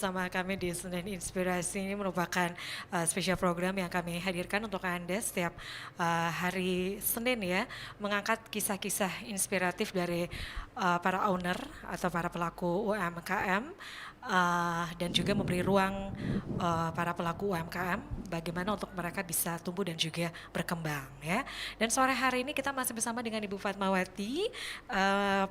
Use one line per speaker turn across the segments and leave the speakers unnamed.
Sama kami di Senin Inspirasi ini merupakan spesial program yang kami hadirkan untuk Anda setiap hari Senin ya, mengangkat kisah-kisah inspiratif dari para owner atau para pelaku UMKM dan juga memberi ruang para pelaku UMKM bagaimana untuk mereka bisa tumbuh dan juga berkembang ya. Dan sore hari ini kita masih bersama dengan Ibu Fatmawati,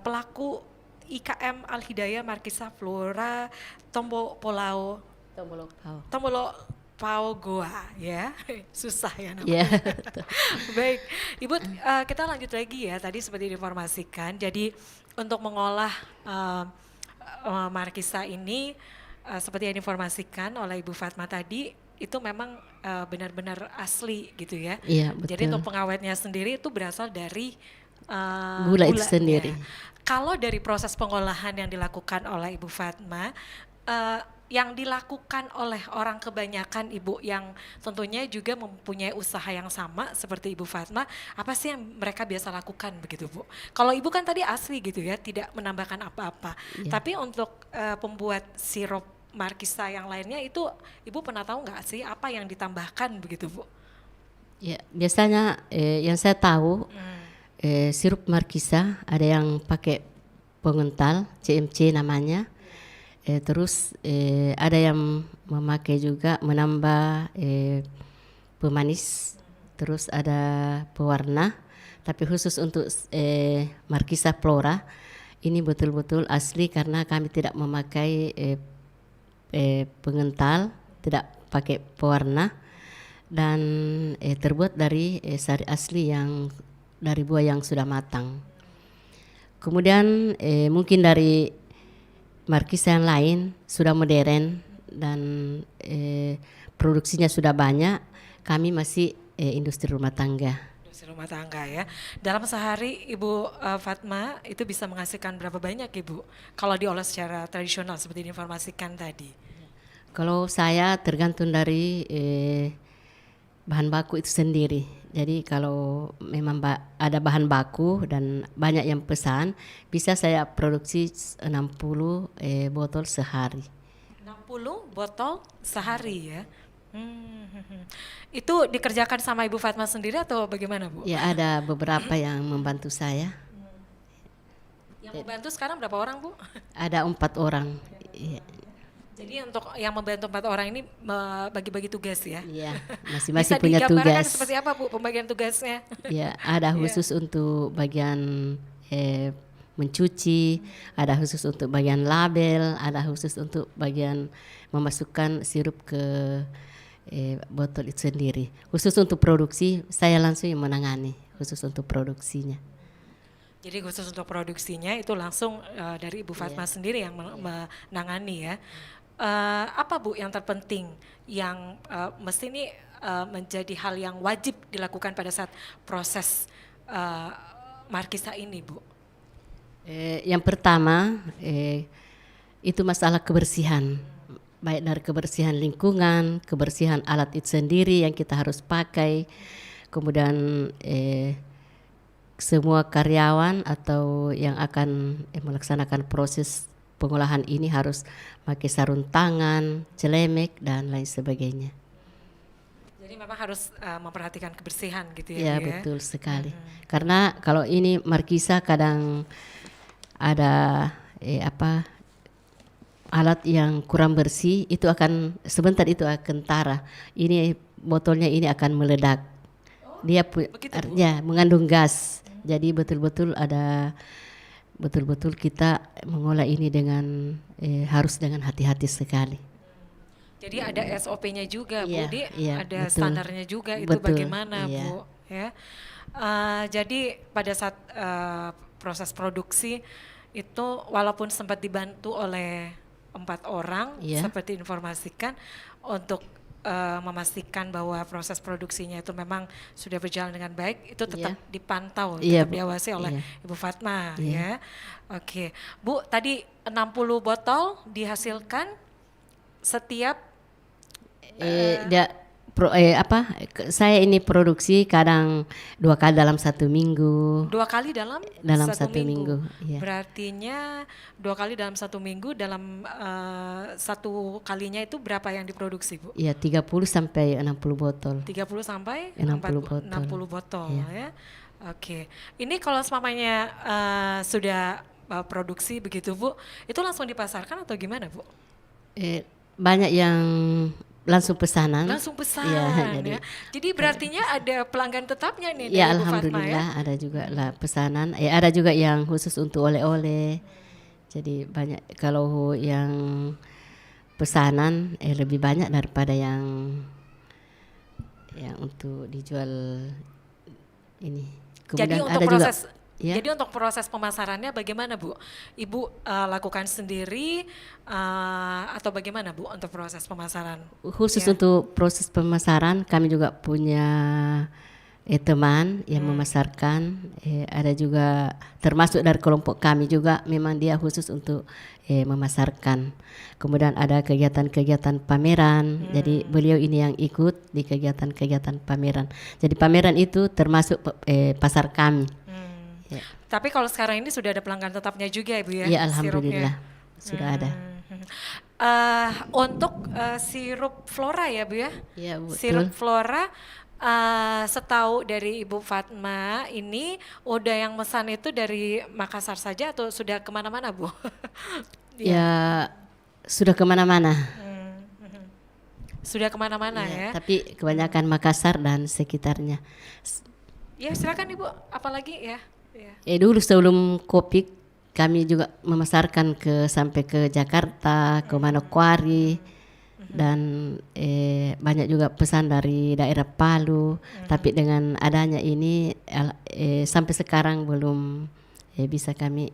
pelaku IKM Al Hidayah Markisa Flora Tombo Pulau
Tombolokau.
Tombolo Pau Goa ya. Susah ya
Iya,
namanya.
betul.
Baik, Ibu, kita lanjut lagi ya. Tadi seperti diinformasikan. Jadi untuk mengolah Markisa ini seperti yang diinformasikan oleh Ibu Fatma tadi, itu memang benar-benar asli gitu ya.
Iya,
Jadi
betul.
untuk pengawetnya sendiri itu berasal dari
Gula itu sendiri.
gulanya. Kalau dari proses pengolahan yang dilakukan oleh Ibu Fatma, yang dilakukan oleh orang kebanyakan Ibu yang tentunya juga mempunyai usaha yang sama seperti Ibu Fatma, apa sih yang mereka biasa lakukan begitu Bu? Kalau Ibu kan tadi asli gitu ya, tidak menambahkan apa-apa.
Iya.
Tapi untuk pembuat sirup Markisa yang lainnya itu Ibu pernah tahu nggak sih apa yang ditambahkan begitu Bu?
Ya, biasanya yang saya tahu sirup markisa ada yang pakai pengental, CMC namanya. Terus ada yang memakai juga menambah pemanis. Terus ada pewarna. Tapi khusus untuk markisa flora ini betul-betul asli karena kami tidak memakai pengental, tidak pakai pewarna dan terbuat dari sari asli yang dari buah yang sudah matang. Kemudian mungkin dari markisa yang lain sudah modern dan produksinya sudah banyak, kami masih industri rumah tangga.
Industri rumah tangga ya. Dalam sehari Ibu Fatma itu bisa menghasilkan berapa banyak Ibu? Kalau diolah secara tradisional seperti diinformasikan tadi.
Kalau saya tergantung dari bahan baku itu sendiri. Jadi kalau memang ada bahan baku dan banyak yang pesan, bisa saya produksi 60 botol sehari.
60 botol sehari ya. Itu dikerjakan sama Ibu Fatma sendiri atau bagaimana Bu?
Ya ada beberapa yang membantu saya.
Yang membantu sekarang berapa orang Bu?
Ada 4 orang. Iya,
Jadi untuk yang membantu 4 orang ini bagi-bagi tugas ya.
iya,
Bisa
masing-masing punya
digambarkan
tugas.
seperti apa Bu pembagian tugasnya?
Ya, ada
Iya.
khusus untuk bagian mencuci, ada khusus untuk bagian label, ada khusus untuk bagian memasukkan sirup ke botol itu sendiri. Khusus untuk produksi, saya langsung yang menangani khusus untuk produksinya.
Jadi khusus untuk produksinya itu langsung dari Ibu Fatma
Iya.
sendiri yang menangani ya. Apa Bu yang terpenting yang mesti ini menjadi hal yang wajib dilakukan pada saat proses Markisa ini Bu?
Yang pertama itu masalah kebersihan, baik dari kebersihan lingkungan, kebersihan alat itu sendiri yang kita harus pakai, kemudian semua karyawan atau yang akan melaksanakan proses pengolahan ini harus pakai sarung tangan, celemek dan lain sebagainya.
Jadi memang harus memperhatikan kebersihan gitu ya
Ya
Bu ya.
betul sekali. Karena kalau ini markisa kadang ada alat yang kurang bersih itu akan sebentar itu akan tara. Ini botolnya ini akan meledak. Dia
begitu, Bu?
artinya mengandung gas. Jadi betul-betul kita mengolah ini dengan harus dengan hati-hati sekali.
Jadi ada SOP-nya juga Bu,
Iya,
Di,
iya,
ada
betul.
standarnya juga itu
Betul,
bagaimana
iya.
Bu ya. Jadi pada saat proses produksi itu walaupun sempat dibantu oleh 4 orang
Iya.
seperti informasikan untuk memastikan bahwa proses produksinya itu memang sudah berjalan dengan baik, itu tetap
Iya.
dipantau,
Iya,
tetap diawasi oleh
iya.
Ibu Fatma
Iya.
ya. Oke, Bu, tadi 60 botol dihasilkan setiap
Dia saya ini produksi kadang 2 kali dalam 1 minggu.
2 kali dalam
Dalam
satu
1 minggu, iya.
Berartinya 2 kali dalam 1 minggu, dalam satu kalinya itu berapa yang diproduksi, Bu?
Ya 30 sampai 60 botol.
30 sampai
60 botol.
60 botol
Iya.
ya. Oke. Ini kalau semuanya sudah produksi begitu, Bu, itu langsung dipasarkan atau gimana, Bu?
Banyak yang langsung pesanan.
Langsung pesan
Iya,
ya. Jadi berartinya ada pelanggan tetapnya nih
ya
dari Bu Fatma ya.
alhamdulillah ada juga lah pesanan. Ada juga yang khusus untuk oleh-oleh. Jadi banyak kalau yang pesanan lebih banyak daripada yang untuk dijual ini.
Jadi
Kemudian
untuk
ada juga
proses
ya.
Jadi untuk proses pemasarannya bagaimana, Bu? Ibu lakukan sendiri atau bagaimana, Bu, untuk proses pemasaran?
Khusus
Ya.
untuk proses pemasaran kami juga punya teman yang memasarkan. Ada juga termasuk dari kelompok kami juga memang dia khusus untuk memasarkan. Kemudian ada kegiatan-kegiatan pameran. Jadi beliau ini yang ikut di kegiatan-kegiatan pameran. Jadi pameran itu termasuk pasar kami. Ya.
Tapi kalau sekarang ini sudah ada pelanggan tetapnya juga, Ibu ya?
Ya alhamdulillah sudah ada.
Untuk sirup Flora ya, Bu ya?
Iya, betul.
Sirup Flora, setahu dari Ibu Fatma ini udah yang mesan itu dari Makassar saja atau sudah kemana-mana, Bu?
Ya sudah kemana-mana.
Sudah kemana-mana ya?
Tapi kebanyakan Makassar dan sekitarnya.
Ya silakan Ibu, apalagi ya? Ya.
Dulu sebelum Covid kami juga memasarkan sampai ke Jakarta, ke Manokwari, dan banyak juga pesan dari daerah Palu. Tapi dengan adanya ini sampai sekarang belum bisa kami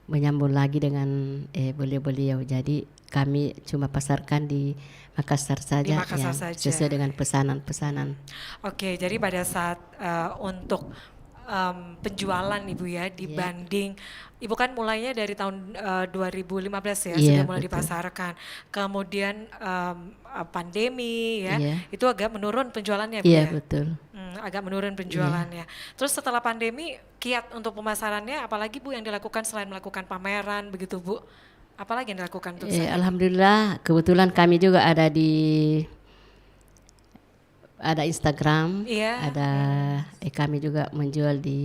menyambung lagi dengan beliau-beliau. Jadi kami cuma pasarkan di Makassar saja,
Makassar
yang
saja.
sesuai dengan pesanan-pesanan.
Oke, jadi pada saat untuk penjualan Ibu ya dibanding Ibu kan mulainya dari tahun 2015 ya,
Iya,
sudah mulai
betul.
dipasarkan. Kemudian pandemi ya,
Iya.
itu agak menurun penjualannya Bu
Iya
ya.
betul.
Agak menurun penjualannya. Terus setelah pandemi kiat untuk pemasarannya apalagi Bu yang dilakukan selain melakukan pameran begitu Bu? Apalagi yang dilakukan untuk saat ini?
Alhamdulillah kebetulan kami juga ada Instagram,
Iya.
ada kami juga menjual di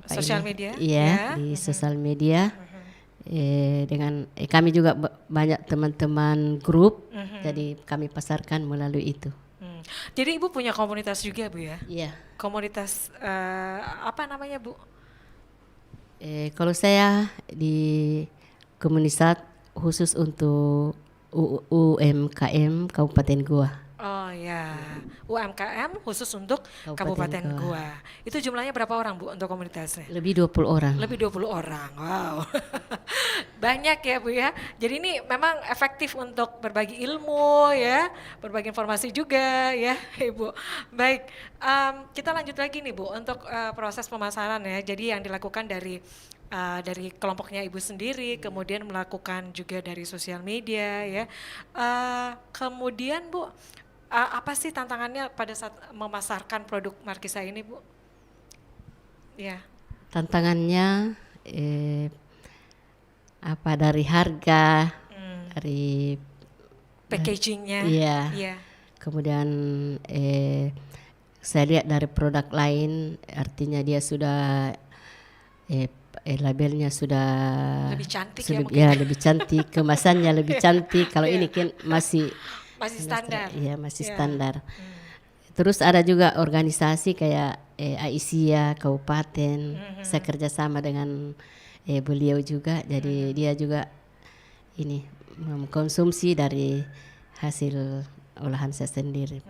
Sosial media,
Iya,
ya.
di sosial media. Dengan kami juga banyak teman-teman grup, jadi kami pasarkan melalui itu.
Jadi Ibu punya komunitas juga Bu ya?
Iya.
Komunitas apa namanya Bu?
Kalau saya di komunitas khusus untuk UMKM Kabupaten Goa.
Oh ya, UMKM khusus untuk Kabupaten
Kabupaten
Goa. Itu jumlahnya berapa orang Bu untuk komunitasnya?
Lebih 20 orang.
Lebih 20 orang, wow. Banyak ya Bu ya. Jadi ini memang efektif untuk berbagi ilmu ya, berbagi informasi juga ya Ibu. Baik, kita lanjut lagi nih Bu untuk proses pemasaran ya. Jadi yang dilakukan dari kelompoknya Ibu sendiri, kemudian melakukan juga dari sosial media ya. Kemudian Bu, apa sih tantangannya pada saat memasarkan produk Markisa ini Bu? Ya.
Tantangannya dari harga, dari
Packagingnya.
Iya.
Iya.
Kemudian saya lihat dari produk lain, artinya dia sudah labelnya sudah
Lebih cantik ya mungkin.
ya lebih cantik, kemasannya lebih cantik. Kalau ini kan masih
standar.
Iya masih
Iya.
standar. Terus ada juga organisasi kayak AISIA Kabupaten. Saya kerjasama dengan beliau juga. Jadi dia juga ini mengkonsumsi dari hasil olahan saya sendiri.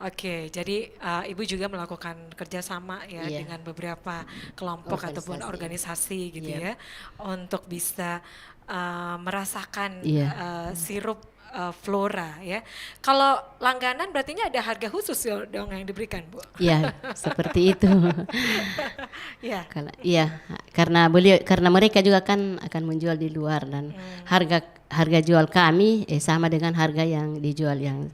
Oke, jadi Ibu juga melakukan kerjasama ya
Iya.
dengan beberapa kelompok ataupun organisasi gitu
Iya.
ya, untuk bisa merasakan
Iya.
sirup Flora ya. Kalau langganan berarti ada harga khusus ya dong yang diberikan, Bu?
Ya, seperti itu.
Ya.
Iya, karena mereka juga kan akan menjual di luar dan harga harga jual kami sama dengan harga yang dijual yang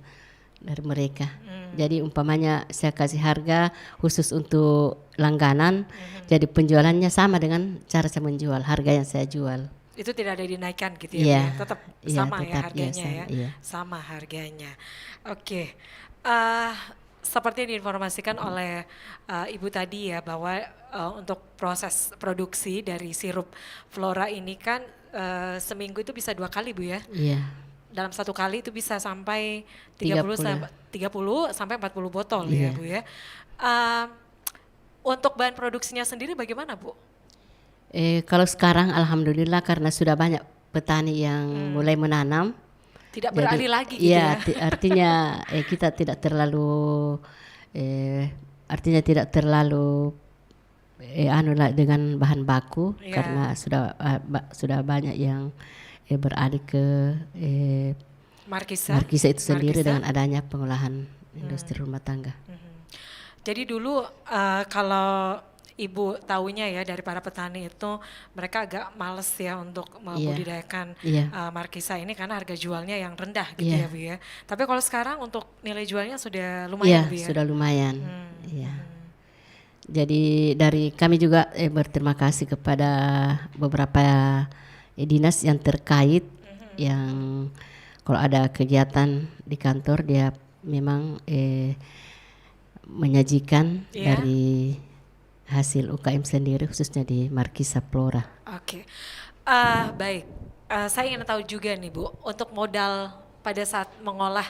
dari mereka. Jadi umpamanya saya kasih harga khusus untuk langganan, jadi penjualannya sama dengan cara saya menjual, harga yang saya jual.
Itu tidak ada dinaikkan gitu ya,
Iya,
Bu ya? Tetap
iya,
sama ya
tetap, iya,
harganya
sama,
ya,
iya.
sama harganya. Oke, eh, seperti yang diinformasikan oleh Ibu tadi ya bahwa untuk proses produksi dari sirup Flora ini kan seminggu itu bisa 2 kali, Bu ya.
Iya,
Dalam 1 kali itu bisa sampai 30
30.
30 sampai 40 botol ya,
Iya.
Bu ya. Eh, untuk bahan produksinya sendiri bagaimana, Bu?
Kalau sekarang alhamdulillah karena sudah banyak petani yang mulai menanam.
Tidak
Jadi,
beralih lagi gitu
iya,
ya.
artinya kita tidak terlalu artinya tidak terlalu anu lah dengan bahan baku
Iya.
karena sudah banyak yang beralih ke
Markisa.
markisa itu sendiri
Markisa.
dengan adanya pengolahan industri rumah tangga.
Jadi dulu kalau Ibu tahunya ya dari para petani itu mereka agak males ya untuk membudidayakan
Iya.
Markisa ini karena harga jualnya yang rendah gitu
Iya.
ya, Bu ya. Tapi kalau sekarang untuk nilai jualnya sudah
Iya,
lumayan, Bu ya.
sudah lumayan. Iya. Jadi dari kami juga berterima kasih kepada beberapa dinas yang terkait yang kalau ada kegiatan di kantor dia memang menyajikan
Iya.
dari hasil UKM sendiri khususnya di Markisa Flora.
Oke. Baik. Saya ingin tahu juga nih, Bu, untuk modal pada saat mengolah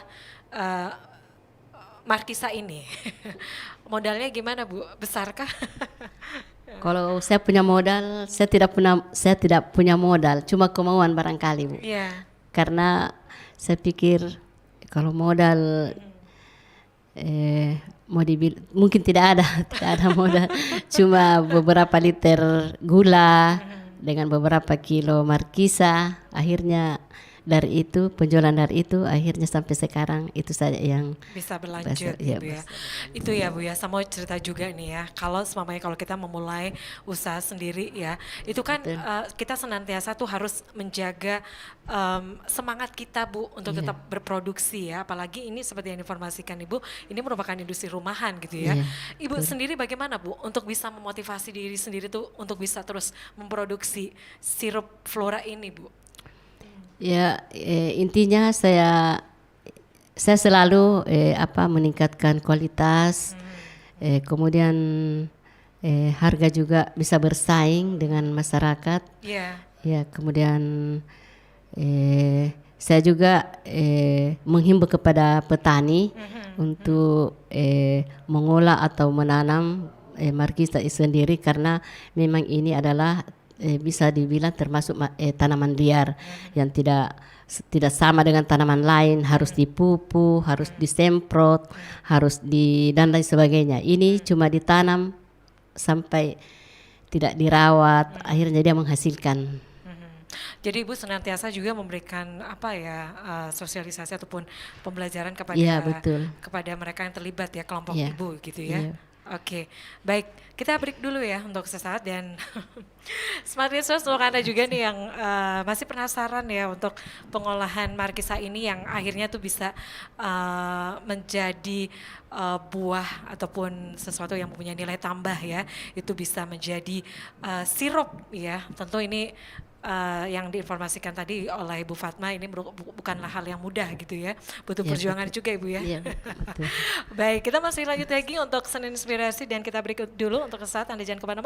Markisa ini. Modalnya gimana, Bu? Besarkah?
Kalau saya punya modal, saya tidak punya modal, cuma kemauan barangkali, Bu.
Iya.
Karena saya pikir kalau modal mau mungkin tidak ada modal, cuma beberapa liter gula dengan beberapa kilo markisa, akhirnya dari itu penjualan dari itu akhirnya sampai sekarang itu saja yang
Bisa berlanjut
Iya,
gitu ya. Itu ya, Bu ya, saya mau cerita juga nih ya. Kalau kalau kita memulai usaha sendiri ya, itu kan kita senantiasa tuh harus menjaga semangat kita, Bu, untuk tetap berproduksi ya. Apalagi ini seperti yang diinformasikan Ibu, ini merupakan industri rumahan gitu ya.
Iya,
Ibu sendiri bagaimana, Bu, untuk bisa memotivasi diri sendiri tuh untuk bisa terus memproduksi sirup Flora ini, Bu?
ya intinya saya selalu meningkatkan kualitas, kemudian harga juga bisa bersaing dengan masyarakat.
Iya.
Ya, kemudian saya juga menghimbau kepada petani untuk mengolah atau menanam markisa itu sendiri karena memang ini adalah bisa dibilang termasuk tanaman liar yang tidak sama dengan tanaman lain, harus dipupuk, harus disemprot, dan lain sebagainya. Ini cuma ditanam sampai tidak dirawat, akhirnya dia menghasilkan.
Jadi Ibu senantiasa juga memberikan sosialisasi ataupun pembelajaran kepada
Iya, betul.
kepada mereka yang terlibat ya, kelompok
Iya.
Ibu gitu ya.
Iya.
Oke, baik. Kita break dulu ya untuk sesaat dan Smart Listeners untuk Anda juga nih yang masih penasaran ya untuk pengolahan markisa ini yang akhirnya tuh bisa menjadi buah ataupun sesuatu yang mempunyai nilai tambah ya, itu bisa menjadi sirup ya. Tentu ini yang diinformasikan tadi oleh Ibu Fatma ini bukanlah hal yang mudah gitu ya, butuh
Iya,
perjuangan juga Ibu ya.
Iya, betul.
Baik, kita masih lanjut lagi untuk Senin Inspirasi dan kita break dulu untuk saat Anda jangan kemana-mana.